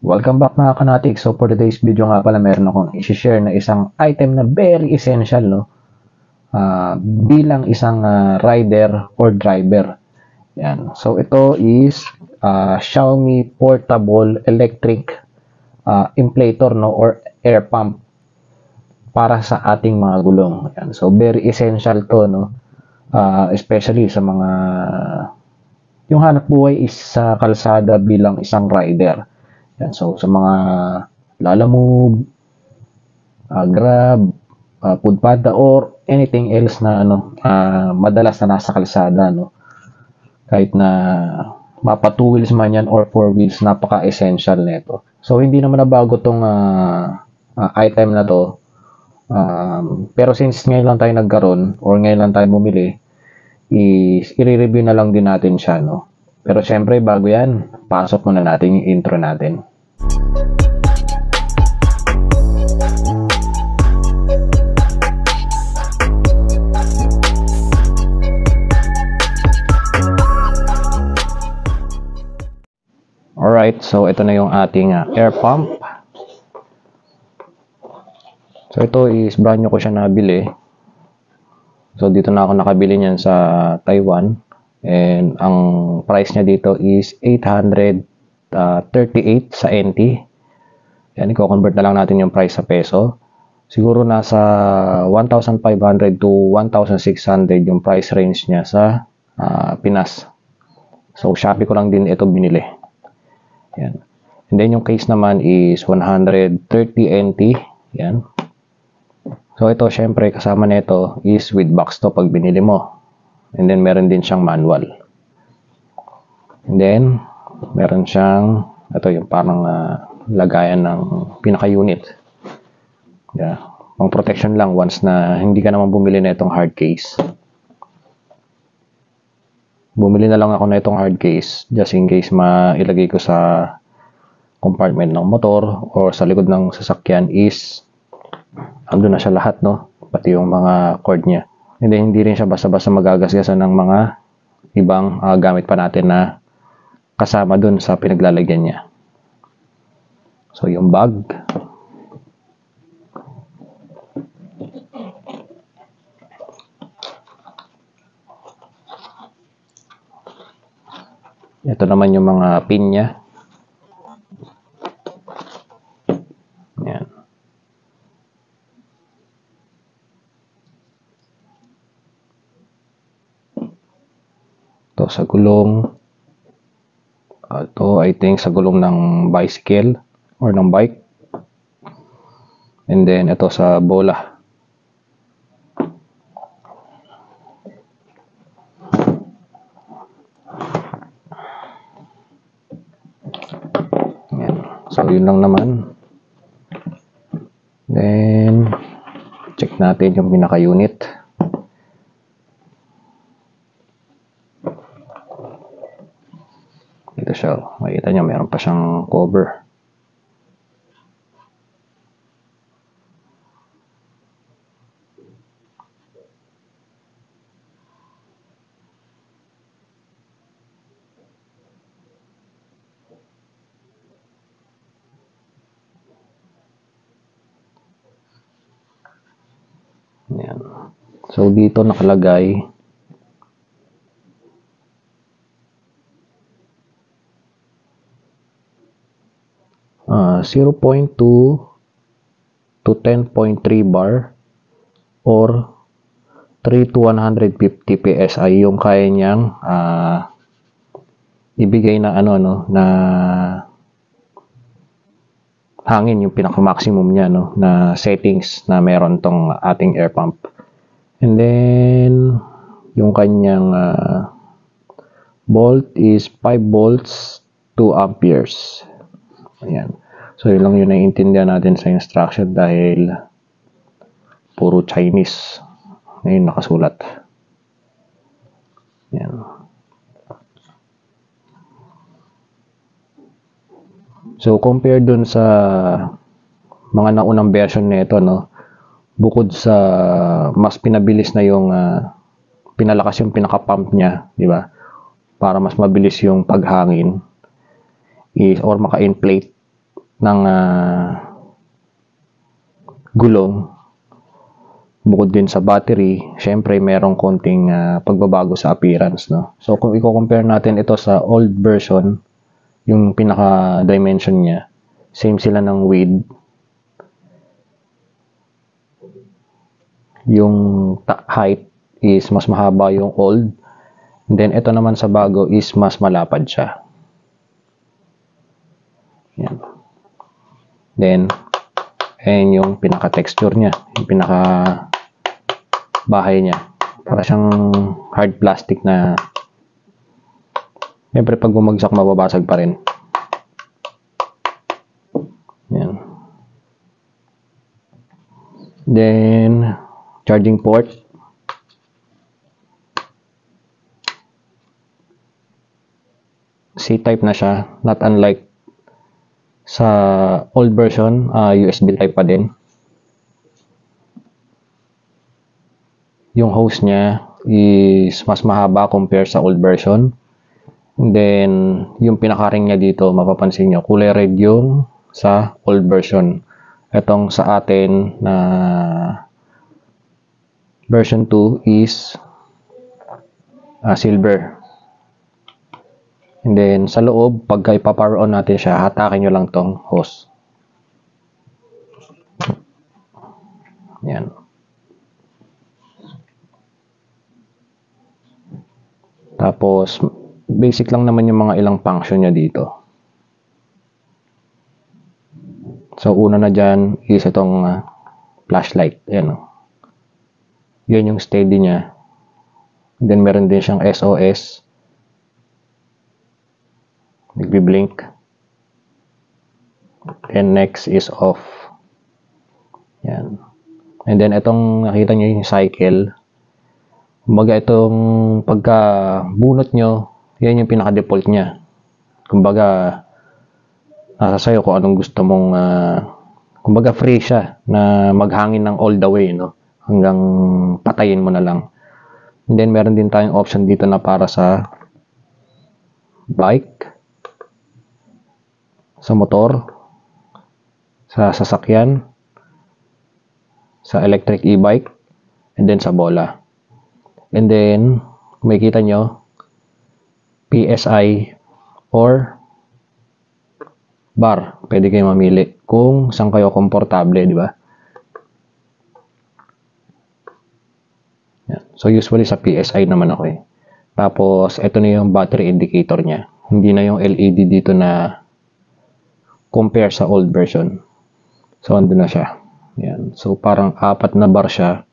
Welcome back mga kanatik. So for today's video nga pala meron akong i-share na isang item na very essential no. Bilang isang rider or driver. Yan. So ito is Xiaomi portable electric inflator no or air pump para sa ating mga gulong. Yan. So very essential to no. Especially sa mga yung hanap buhay is sa kalsada bilang isang rider. Yan. So, sa mga Lalamove, Grab, Foodpanda, or anything else na madalas na nasa kalsada, no? Kahit na mapa 2 wheels man yan or 4 wheels, napaka-essential nito. So, hindi naman na bago tong item na to. Pero since ngayon lang tayo nagkaroon or ngayon lang tayo bumili, i-review na lang din natin siya, no? Pero syempre, bago yan, pasok muna natin yung intro natin. Alright, so ito na yung ating air pump. So ito is brand new ko siya nabili. So dito na ako nakabili niyan sa Taiwan. And ang price niya dito is 838 sa NT. Yan, i-convert na lang natin yung price sa peso. Siguro nasa 1,500 to 1,600 yung price range niya sa Pinas. So Shopee ko lang din ito binili. Yan. And then yung case naman is 130 NT. Yan. So ito syempre kasama nito is with box to pag binili mo. And then meron din siyang manual. And then meron siyang ito yung parang lagayan ng pinaka-unit. Yeah. Pang protection lang once na hindi ka naman bumili na itong hard case. Bumili na lang ako na itong hard case just in case mailagay ko sa compartment ng motor or sa likod ng sasakyan is andun na siya lahat, no? Pati yung mga cord niya. Hindi rin siya basta-basta magagasgasan ng mga ibang gamit pa natin na kasama dun sa pinaglalagyan niya. So, yung bag. Ito naman yung mga pin niya. Yan. Ito sa gulong. Ito I think sa gulong ng bicycle or ng bike. And then ito sa bola. Yan. So yun lang naman. Then check natin yung pinaka-unit. Ito siya. Makikita nyo, meron pa siyang cover. Yan. So, dito nakalagay 0.2 to 10.3 bar or 3 to 150 PSI yung kaya niyang ibigay na na hangin yung pinaka-maximum niya na settings na meron tong ating air pump. And then yung kanyang volt is 5 volts 2 amperes. Ayan. So, yun lang yung naiintindihan natin sa instruction dahil puro Chinese. Ngayon nakasulat. Ayan. So, compare dun sa mga naunang version nito, no? Bukod sa mas pinabilis na yung pinalakas yung pinaka-pump niya, di ba? Para mas mabilis yung paghangin. Or maka-inflate ng gulong. Bukod din sa battery, syempre merong konting pagbabago sa appearance, no? So kung i-compare natin ito sa old version, yung pinaka dimension niya, same sila ng width. Yung height is mas mahaba yung old. And then ito naman sa bago is mas malapad siya. Yan. Then ayan yung pinaka-texture niya, yung pinaka-bahay niya. Para siyang hard plastic na siyempre pag bumagsak mababasag pa rin. Yan. Then charging port. C-type na siya, not unlike sa old version, USB type pa din. Yung hose niya is mas mahaba compare sa old version. And then, yung pinaka-ring niya dito, mapapansin nyo, kulay red yung sa old version. Itong sa atin na version 2 is silver. And then, sa loob, pagka ipa-power on natin siya, hatakin nyo lang tong hose. Yan. Tapos, basic lang naman yung mga ilang function niya dito. So, una na dyan is itong flashlight. Yan. Yan yung steady niya. And then, meron din siyang SOS. Nagbi-blink. And next is off. Yan. And then, itong nakita nyo yung cycle. Kumbaga, itong pagka bunot nyo, yan yung pinaka-default niya. Kumbaga, nasa sayo kung anong gusto mong, kumbaga free siya na maghangin ng all the way, no? Hanggang patayin mo na lang. And then, meron din tayong option dito na para sa bike, sa motor, sa sasakyan, sa electric e-bike, and then sa bola. And then, kung makikita nyo, PSI or bar. Pwede kayo mamili kung saan kayo komportable, di ba? So, usually sa PSI naman ako eh. Tapos, ito na yung battery indicator niya. Hindi na yung LED dito na compare sa old version. So, andun na siya. Yan. So, parang 4 na bar siya.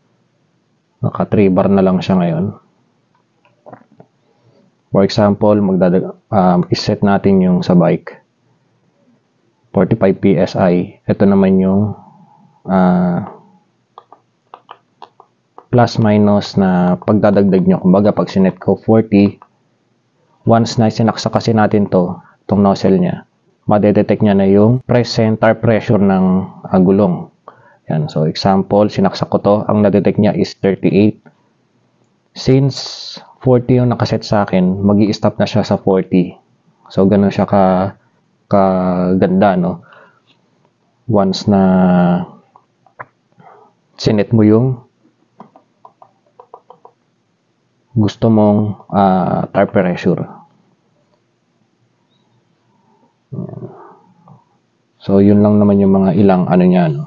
Naka 3 bar na lang siya ngayon. For example, iset natin yung sa bike. 45 PSI. Ito naman yung plus minus na pagdadagdag nyo. Kumbaga, pag sinet ko 40, once na sinaksa kasi natin itong nozzle niya, madedetect niya na yung center pressure ng gulong. Yan. So, example, sinaksak ko to. Ang nadetect niya is 38. Since 40 yung nakaset sa akin, magi-stop na siya sa 40. So, ganun siya kaganda, no? Once na sinet mo yung gusto mong tire pressure. So, yun lang naman yung mga ilang ano niya, no?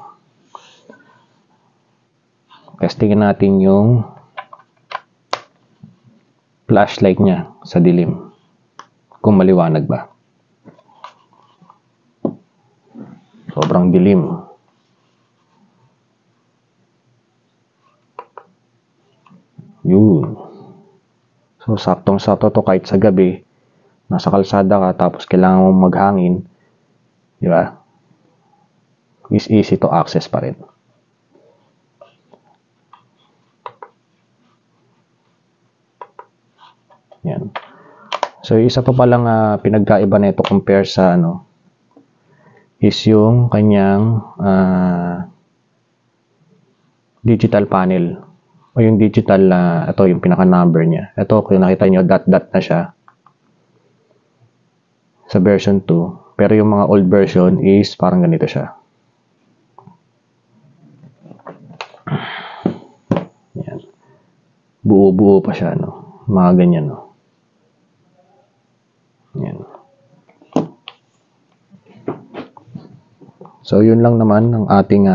Testingin natin yung flashlight niya sa dilim. Kung maliwanag ba. Sobrang dilim. Yun. So, saktong-sakto to kahit sa gabi. Nasa kalsada ka, tapos kailangan mong maghangin. Di ba? Is easy to access pa rin. Yan. So, isa pa palang pinagkaiba na ito compare sa is yung kanyang digital panel. O yung digital ito yung pinaka-number niya. Ito, kung nakita nyo, dot-dot na siya. Sa version 2. Pero yung mga old version is parang ganito siya. Yan. Buo-buo pa siya, no? Mga ganyan, no? Yan. So, yun lang naman ang ating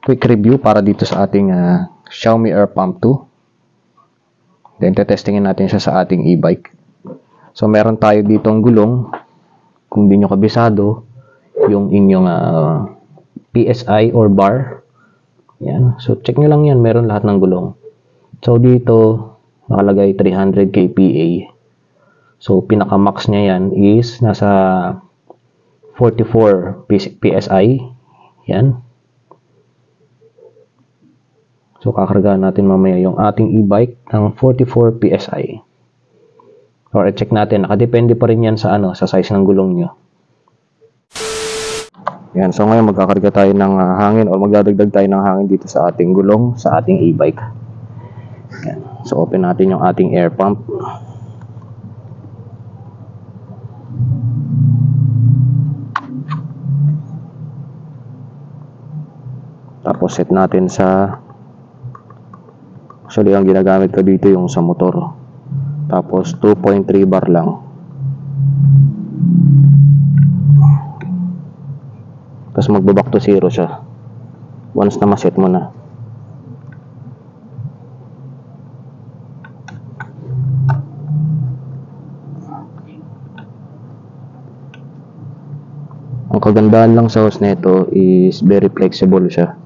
quick review para dito sa ating Xiaomi Air Pump 2. Then, tetestingin natin siya sa ating e-bike. So, meron tayo ditong gulong. Kung di nyo kabisado, yung inyong PSI or bar. Yan. So, check nyo lang yan. Meron lahat ng gulong. So, dito, nakalagay 300 kPa. So, pinaka-max niya yan is nasa 44 PSI. Yan. So, kakargahan natin mamaya yung ating e-bike ng 44 PSI. Or i-check natin. Nakadepende pa rin yan sa, sa size ng gulong nyo. Yan. So, ngayon magkakarga tayo ng hangin o magdadagdag tayo ng hangin dito sa ating gulong, sa ating e-bike. Yan. So, open natin yung ating air pump. Tapos set natin sa, actually ang ginagamit ko dito yung sa motor. Tapos 2.3 bar lang. Tapos magbaback to 0 siya once na maset mo na. Ang kagandahan lang sa hose nito is very flexible siya.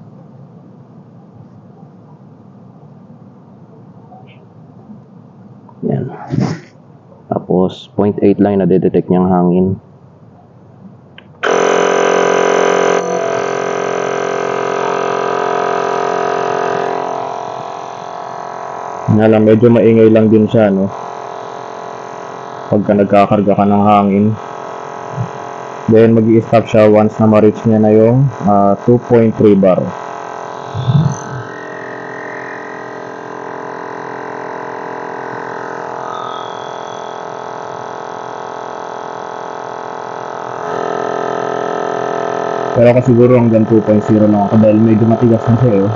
Yan. Tapos 0.8 lang na detect niyang hangin. Nga lang, medyo maingay lang din siya, no? Pagka nagkakarga ka ng hangin. Then, mag-i-stop siya once na ma-reach niya na yung 2.3 bar. Pero ako siguro hanggang 2.0 lang ako dahil medyo matigas na siya, eh.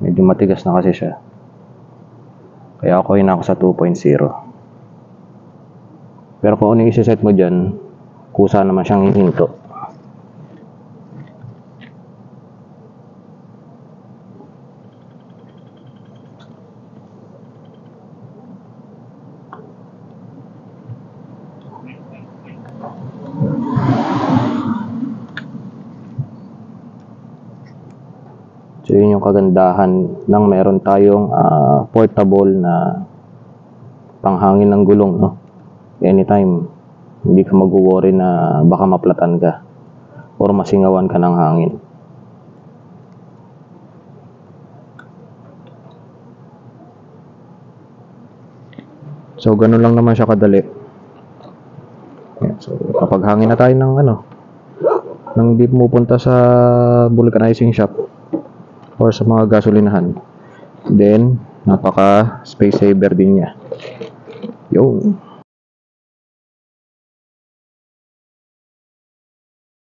Medyo matigas na kasi siya. Kaya ako yun ako sa 2.0. Pero kung ano yung isi-set mo dyan, kusa naman siyang hihinto. So, yun yung kagandahan ng meron tayong portable na panghangin ng gulong, no? Anytime, hindi ka mag-worry na baka maplatan ka or masingawan ka ng hangin. So, ganun lang naman siya kadali. Yan. So, kapag hangin na tayo ng nang di pumupunta sa vulcanizing shop or sa mga gasolinahan, then napaka space saver din niya. Yun.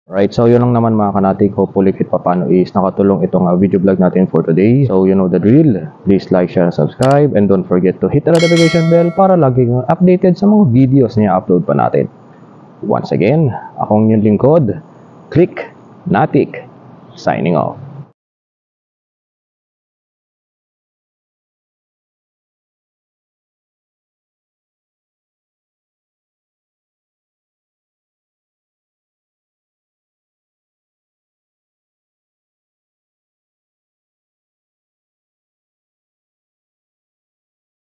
Right, so yun lang naman mga kanatik. Hopefully kahit paano is nakatulong itong video vlog natin for today. So you know the drill. Please like, share, subscribe, and don't forget to hit the notification bell para lagi kang updated sa mga videos na i-upload pa natin. Once again, akong yung lingkod, Click Natik, signing off.